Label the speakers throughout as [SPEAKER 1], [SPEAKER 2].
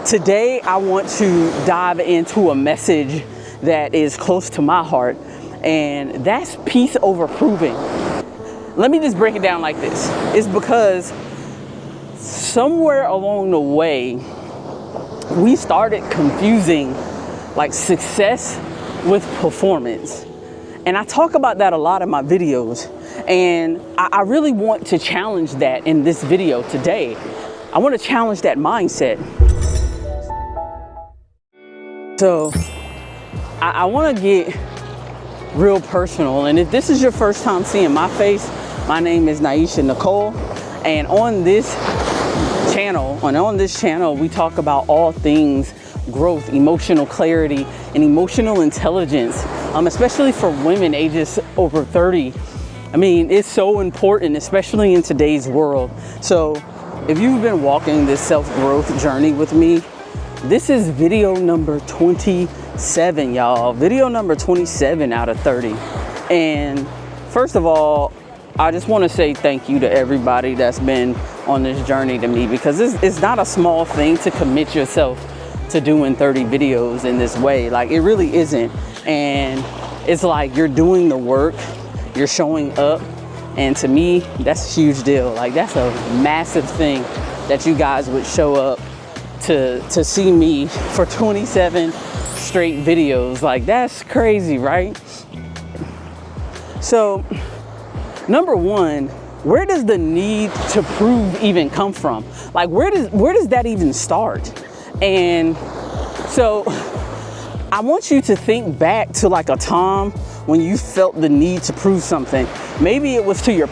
[SPEAKER 1] Today, I want to dive into a message that is close to my heart, and that's peace over proving. Let me just break it down like this. It's because somewhere along the way, we started confusing like success with performance. And I talk about that a lot in my videos. And I really want to challenge that in this video today. I want to challenge that mindset. So I want to get real personal. And if this is your first time seeing my face, my name is Naisha Nicole. And on this channel, we talk about all things growth, emotional clarity, and emotional intelligence, especially for women ages over 30. I mean, it's so important, especially in today's world. So if you've been walking this self-growth journey with me, this is video number 27, y'all. Video number 27 out of 30. And first of all, I just want to say thank you to everybody that's been on this journey to me, because it's not a small thing to commit yourself to doing 30 videos in this way. Like, it really isn't. And it's like you're doing the work, you're showing up. And to me, that's a huge deal. Like, that's a massive thing that you guys would show up to see me for 27 straight videos. Like, that's crazy, right? So, number one, where does the need to prove even come from? Like, where does that even start? And so I want you to think back to like a time when you felt the need to prove something. Maybe it was to your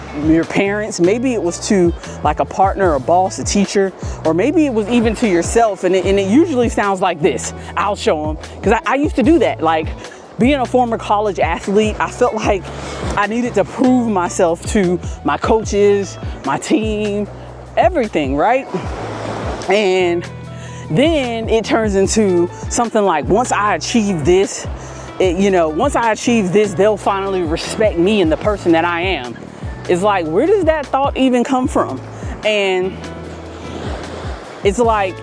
[SPEAKER 1] parents, maybe it was to like a partner, a boss, a teacher, or maybe it was even to yourself. And it usually sounds like this. I'll show them, because I used to do that. Like, being a former college athlete, I felt like I needed to prove myself to my coaches, my team, everything, right? And then it turns into something like, once I achieve this, once I achieve this, they'll finally respect me and the person that I am. It's like, where does that thought even come from? And it's like,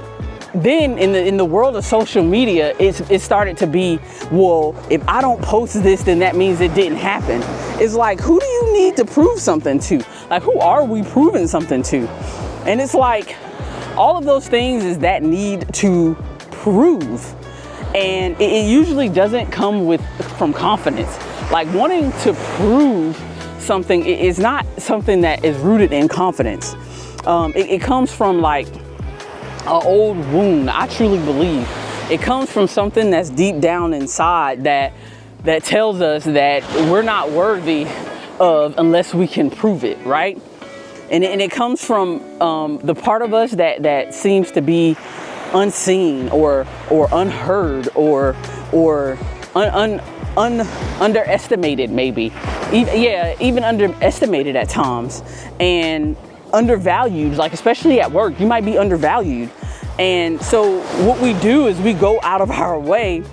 [SPEAKER 1] then in the world of social media, it started to be, well, if I don't post this, then that means it didn't happen. It's like, who do you need to prove something to? Like, who are we proving something to? And it's like, all of those things is that need to prove. And it usually doesn't come from confidence. Like, wanting to prove something is not something that is rooted in confidence. It comes from like an old wound. I truly believe it comes from something that's deep down inside that tells us that we're not worthy of unless we can prove it, right? And it comes from the part of us that seems to be unseen or unheard or underestimated, maybe. Even underestimated at times, and undervalued, like especially at work, you might be undervalued. And so what we do is we go out of our way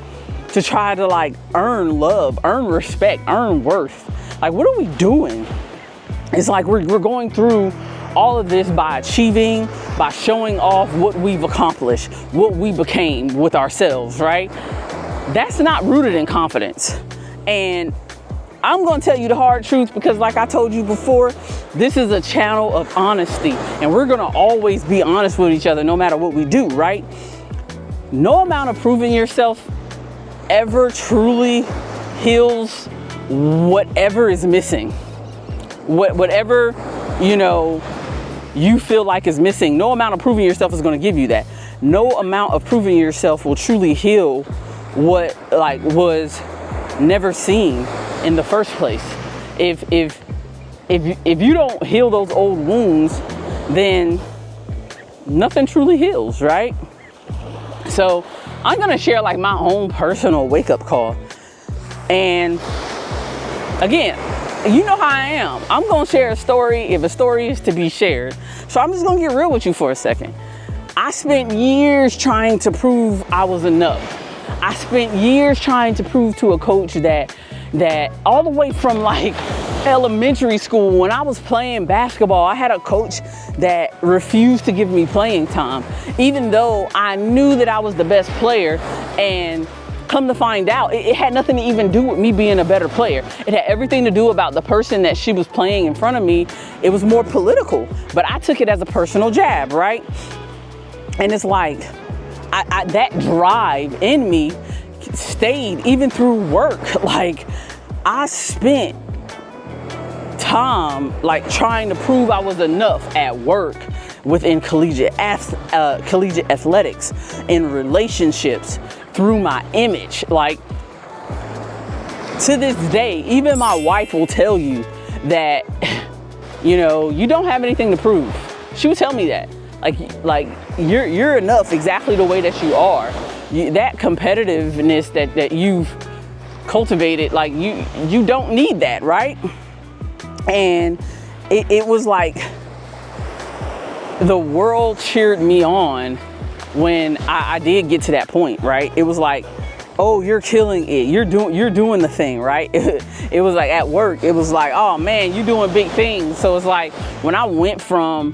[SPEAKER 1] to try to like earn love, earn respect, earn worth. Like, what are we doing? It's like we're going through all of this by achieving, by showing off what we've accomplished, what we became with ourselves, right? That's not rooted in confidence. And I'm going to tell you the hard truth, because like I told you before, this is a channel of honesty, and we're going to always be honest with each other no matter what we do, right? No amount of proving yourself ever truly heals whatever is missing. Whatever, you feel like is missing, no amount of proving yourself is going to give you that. No amount of proving yourself will truly heal what like was never seen in the first place. If you don't heal those old wounds, then nothing truly heals, right? So I'm gonna share like my own personal wake-up call. And again, you know how I am. I'm gonna share a story if a story is to be shared. So I'm just gonna get real with you for a second. I spent years trying to prove I was enough. I spent years trying to prove to a coach that all the way from like elementary school, when I was playing basketball, I had a coach that refused to give me playing time, even though I knew that I was the best player. And come to find out, it had nothing to even do with me being a better player. It had everything to do about the person that she was playing in front of me. It was more political, but I took it as a personal jab, right? And it's like, that drive in me stayed even through work. Like, I spent time like trying to prove I was enough at work, within collegiate athletics, in relationships, through my image. Like, to this day, even my wife will tell you that, you know, you don't have anything to prove. She would tell me that. Like you're enough exactly the way that you are. That competitiveness that you've cultivated, like you don't need that, right? And it was like the world cheered me on when I did get to that point, right? It was like, oh, you're killing it. You're doing the thing, right? It was like at work, it was like, oh man, you're doing big things. So it's like when I went from,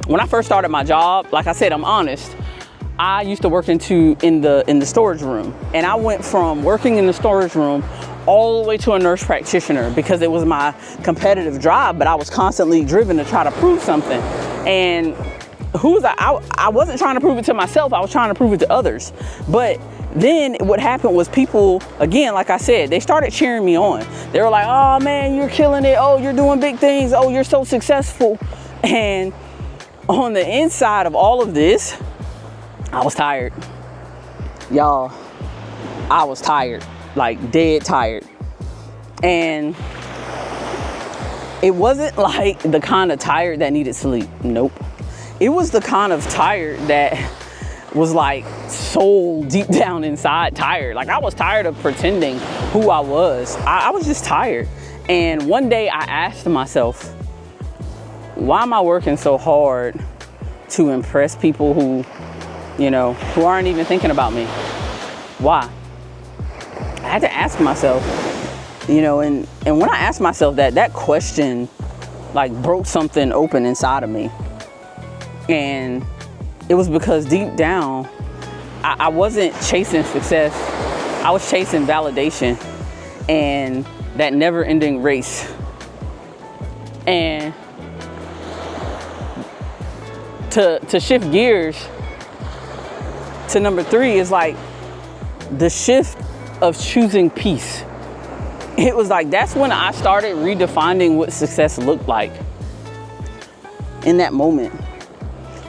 [SPEAKER 1] when I first started my job, like I said, I'm honest. I used to work in the storage room, and I went from working in the storage room all the way to a nurse practitioner because it was my competitive drive, but I was constantly driven to try to prove something. And I wasn't trying to prove it to myself, I was trying to prove it to others. But then what happened was people, again, like I said, they started cheering me on. They were like, oh man, you're killing it. Oh, you're doing big things. Oh, you're so successful. And on the inside of all of this, I was tired. Y'all, I was tired, like dead tired. And it wasn't like the kind of tired that needed sleep. Nope. It was the kind of tired that was like soul deep down inside tired. Like I was tired of pretending who I was. I was just tired. And one day I asked myself, why am I working so hard to impress people who, you know, who aren't even thinking about me? Why? I had to ask myself, you know, and when I asked myself that question like broke something open inside of me. And it was because deep down, I wasn't chasing success. I was chasing validation and that never-ending race. And to shift gears to number 3 is like the shift of choosing peace. It was like, that's when I started redefining what success looked like in that moment.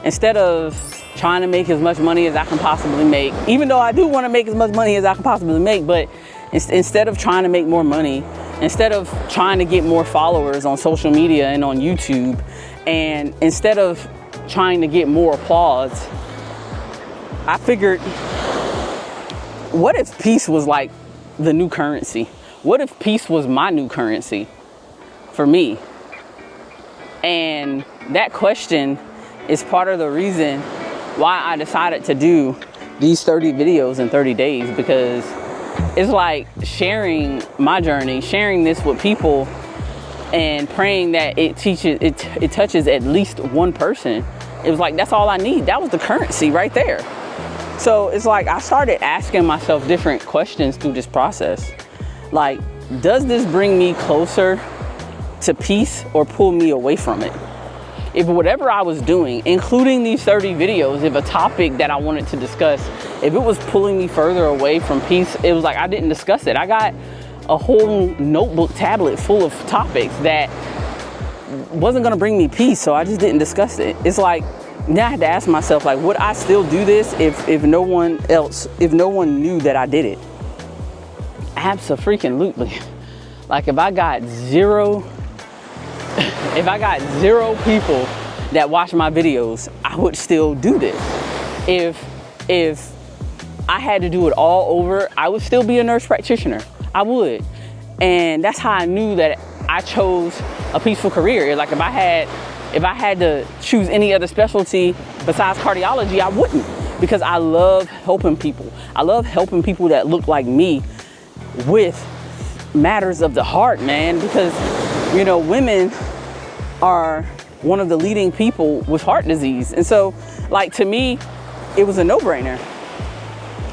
[SPEAKER 1] Instead of trying to make as much money as I can possibly make, even though I do want to make as much money as I can possibly make, but instead of trying to make more money, instead of trying to get more followers on social media and on YouTube, and instead of trying to get more applause, I figured, what if peace was like the new currency? What if peace was my new currency for me? And that question is part of the reason why I decided to do these 30 videos in 30 days, because it's like sharing my journey, sharing this with people, and praying that it touches at least one person. It was like, that's all I need. That was the currency right there. So it's like I started asking myself different questions through this process. Like, does this bring me closer to peace or pull me away from it? If whatever I was doing, including these 30 videos, if a topic that I wanted to discuss, if it was pulling me further away from peace, it was like I didn't discuss it. I got a whole notebook tablet full of topics that wasn't gonna bring me peace, so I just didn't discuss it. It's like, now I had to ask myself, like, would I still do this if no one knew that I did it? Abso-freaking-lutely. Like, if I got zero people that watch my videos, I would still do this. If I had to do it all over, I would still be a nurse practitioner. I would. And that's how I knew that I chose a peaceful career. Like, if I had to choose any other specialty besides cardiology, I wouldn't, because I love helping people. I love helping people that look like me with matters of the heart, man, because, you know, women are one of the leading people with heart disease. And so, like, to me, it was a no-brainer.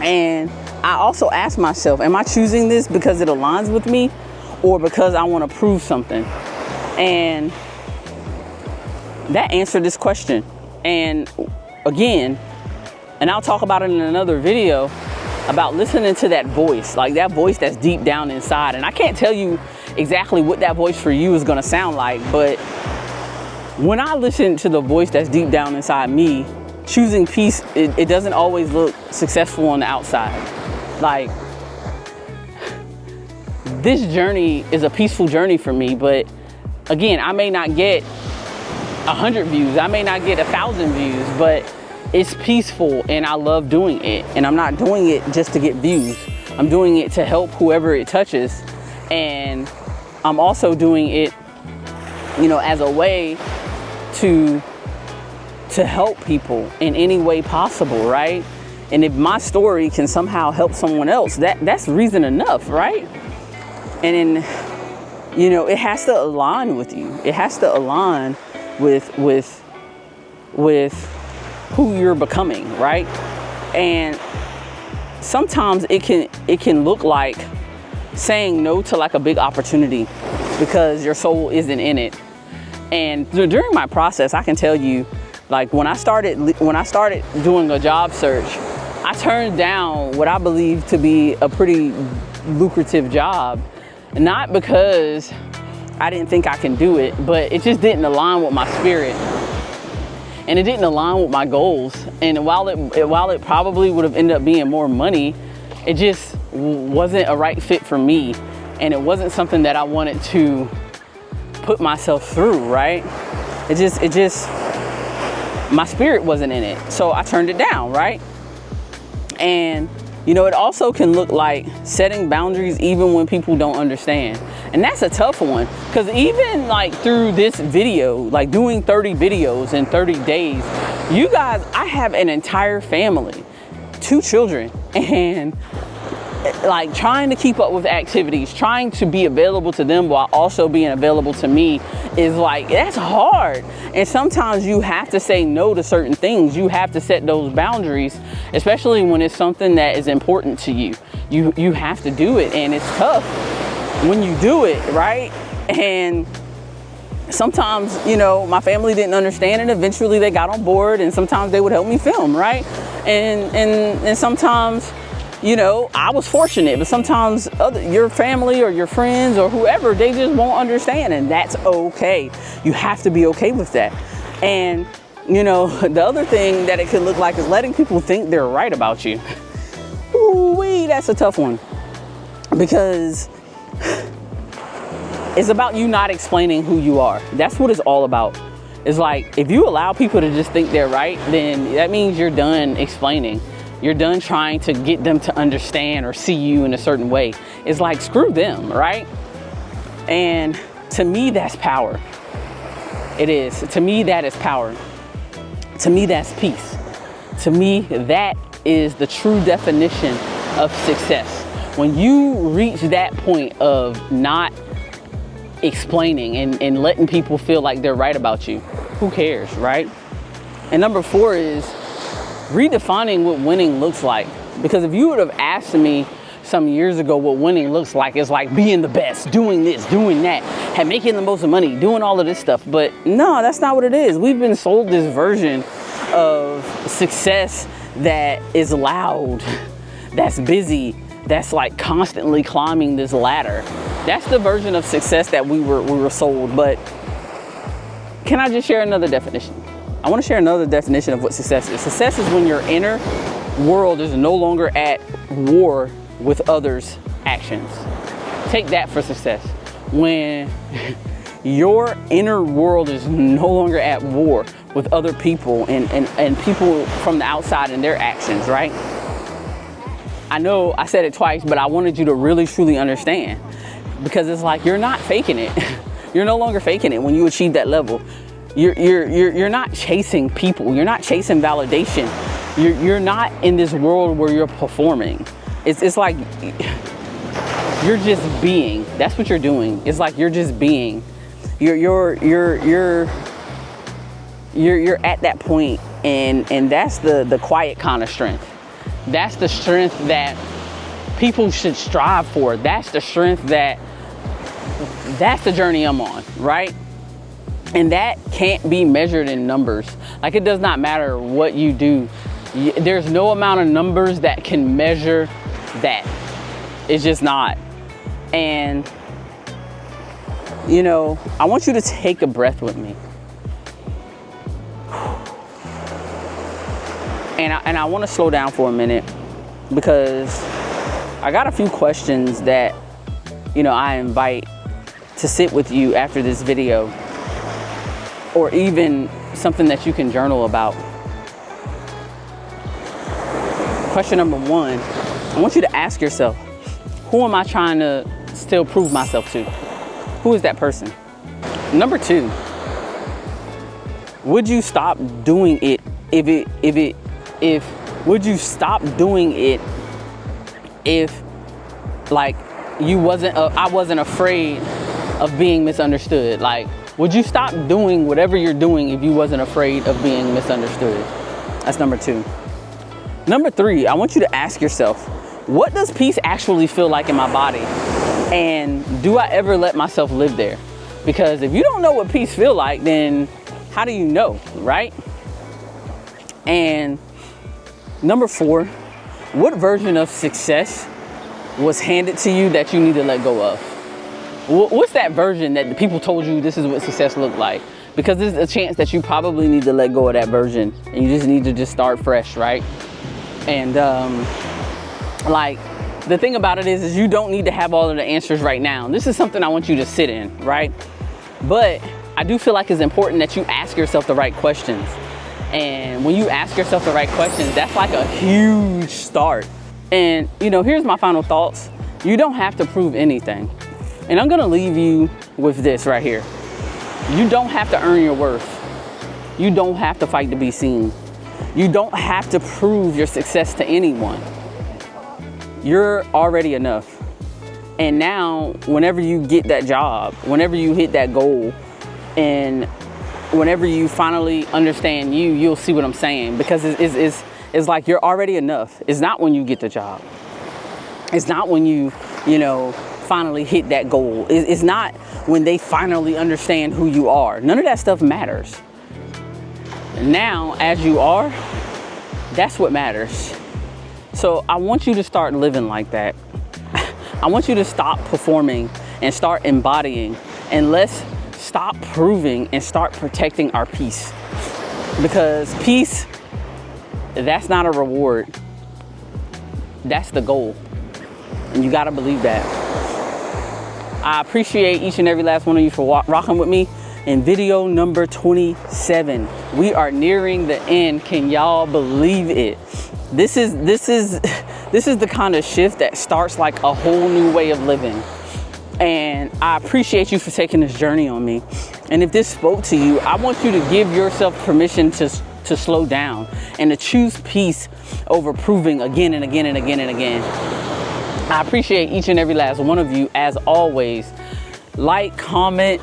[SPEAKER 1] And I also asked myself, am I choosing this because it aligns with me or because I want to prove something? And that answered this question. And again, and I'll talk about it in another video, about listening to that voice, like that voice that's deep down inside. And I can't tell you exactly what that voice for you is going to sound like, but when I listen to the voice that's deep down inside me, choosing peace, it doesn't always look successful on the outside. Like, this journey is a peaceful journey for me, but again, I may not get 100 views, I may not get 1,000 views, but it's peaceful and I love doing it. And I'm not doing it just to get views. I'm doing it to help whoever it touches. And I'm also doing it, you know, as a way to help people in any way possible, right? And if my story can somehow help someone else, that's reason enough, right? And then, you know, it has to align with you. It has to align with who you're becoming, right? And sometimes it can look like saying no to like a big opportunity because your soul isn't in it. And during my process, I can tell you, like, when I started doing a job search, I turned down what I believe to be a pretty lucrative job, not because I didn't think I can do it, but it just didn't align with my spirit. And it didn't align with my goals. And while it probably would have ended up being more money, it just wasn't a right fit for me. And it wasn't something that I wanted to put myself through, right? It just, my spirit wasn't in it. So I turned it down, right? And, you know, it also can look like setting boundaries even when people don't understand. And that's a tough one, because even like through this video, like doing 30 videos in 30 days, you guys, I have an entire family, 2 children, and like trying to keep up with activities, trying to be available to them while also being available to me is like, that's hard. And sometimes you have to say no to certain things. You have to set those boundaries, especially when it's something that is important to you. You have to do it, and it's tough when you do it, right? And sometimes, you know, my family didn't understand it. Eventually they got on board, and sometimes they would help me film, right? And sometimes, you know, I was fortunate, but sometimes your family or your friends or whoever, they just won't understand, and that's okay. You have to be okay with that. And, you know, the other thing that it could look like is letting people think they're right about you. Ooh-wee, that's a tough one, because it's about you not explaining who you are. That's what it's all about. It's like, if you allow people to just think they're right, then that means you're done explaining. You're done trying to get them to understand or see you in a certain way. It's like, screw them, right? And to me, that's power. It is. To me, that is power. To me, that's peace. To me, that is the true definition of success. When you reach that point of not explaining and letting people feel like they're right about you, who cares, right? And number 4 is redefining what winning looks like. Because if you would have asked me some years ago what winning looks like, it's like being the best, doing this, doing that, and making the most money, doing all of this stuff. But no, that's not what it is. We've been sold this version of success that is loud, that's busy, that's like constantly climbing this ladder. That's the version of success that we were sold. But can I just share another definition? I want to share another definition of what success is. Success is when your inner world is no longer at war with others' actions. Take that for success. When your inner world is no longer at war with other people and people from the outside and their actions, right? I know I said it twice, but I wanted you to really truly understand, because it's like, you're not faking it. You're no longer faking it when you achieve that level. You're not chasing people. You're not chasing validation. You're not in this world where you're performing. It's like you're just being. That's what you're doing. It's like you're just being. You're at that point, and that's the quiet kind of strength. That's the strength that people should strive for. That's the strength that's the journey I'm on, right? And that can't be measured in numbers. Like, it does not matter what you do. There's no amount of numbers that can measure that. It's just not. And, you know, I want you to take a breath with me. And I want to slow down for a minute, because I got a few questions that, you know, I invite to sit with you after this video, or even something that you can journal about. Question number one, I want you to ask yourself, who am I trying to still prove myself to? Who is that person? Number two, would you stop doing it would you stop doing it if, like, I wasn't afraid of being misunderstood? Like, would you stop doing whatever you're doing if you wasn't afraid of being misunderstood? That's number two. Number three, I want you to ask yourself, what does peace actually feel like in my body? And do I ever let myself live there? Because if you don't know what peace feel like, then how do you know, right? And number four, what version of success was handed to you that you need to let go of? What's that version that the people told you this is what success looked like? Because there's a chance that you probably need to let go of that version, and you just need to just start fresh, right? And like, the thing about it is you don't need to have all of the answers right now. This is something I want you to sit in, right? But I do feel like it's important that you ask yourself the right questions. And when you ask yourself the right questions, that's like a huge start. And, you know, here's my final thoughts. You don't have to prove anything. And I'm gonna leave you with this right here. You don't have to earn your worth. You don't have to fight to be seen. You don't have to prove your success to anyone. You're already enough. And now, whenever you get that job, whenever you hit that goal, and whenever you finally understand you'll see what I'm saying. Because it's like you're already enough. It's not when you get the job. It's not when you finally hit that goal. It's not when they finally understand who you are. None of that stuff matters. Now, as you are, that's what matters. So I want you to start living like that. I want you to stop performing and start embodying, and let's stop proving and start protecting our peace. Because peace, that's not a reward. That's the goal. And you gotta believe that. I appreciate each and every last one of you for rocking with me in video number 27. We are nearing the end. Can y'all believe it? This is the kind of shift that starts like a whole new way of living. And I appreciate you for taking this journey on me. And if this spoke to you, I want you to give yourself permission to slow down and to choose peace over proving again and again and again and again. I appreciate each and every last one of you. As always, like, comment,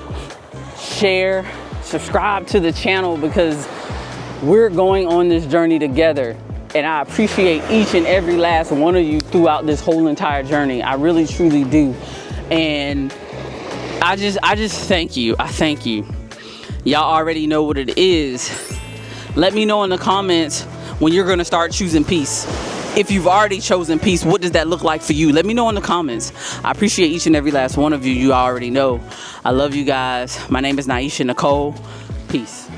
[SPEAKER 1] share, subscribe to the channel, because we're going on this journey together. And I appreciate each and every last one of you throughout this whole entire journey. I really, truly do. And I just thank you. I thank you. Y'all already know what it is. Let me know in the comments when you're gonna start choosing peace. If you've already chosen peace, what does that look like for you? Let me know in the comments. I appreciate each and every last one of you. You already know. I love you guys. My name is Naisha Nicole. Peace.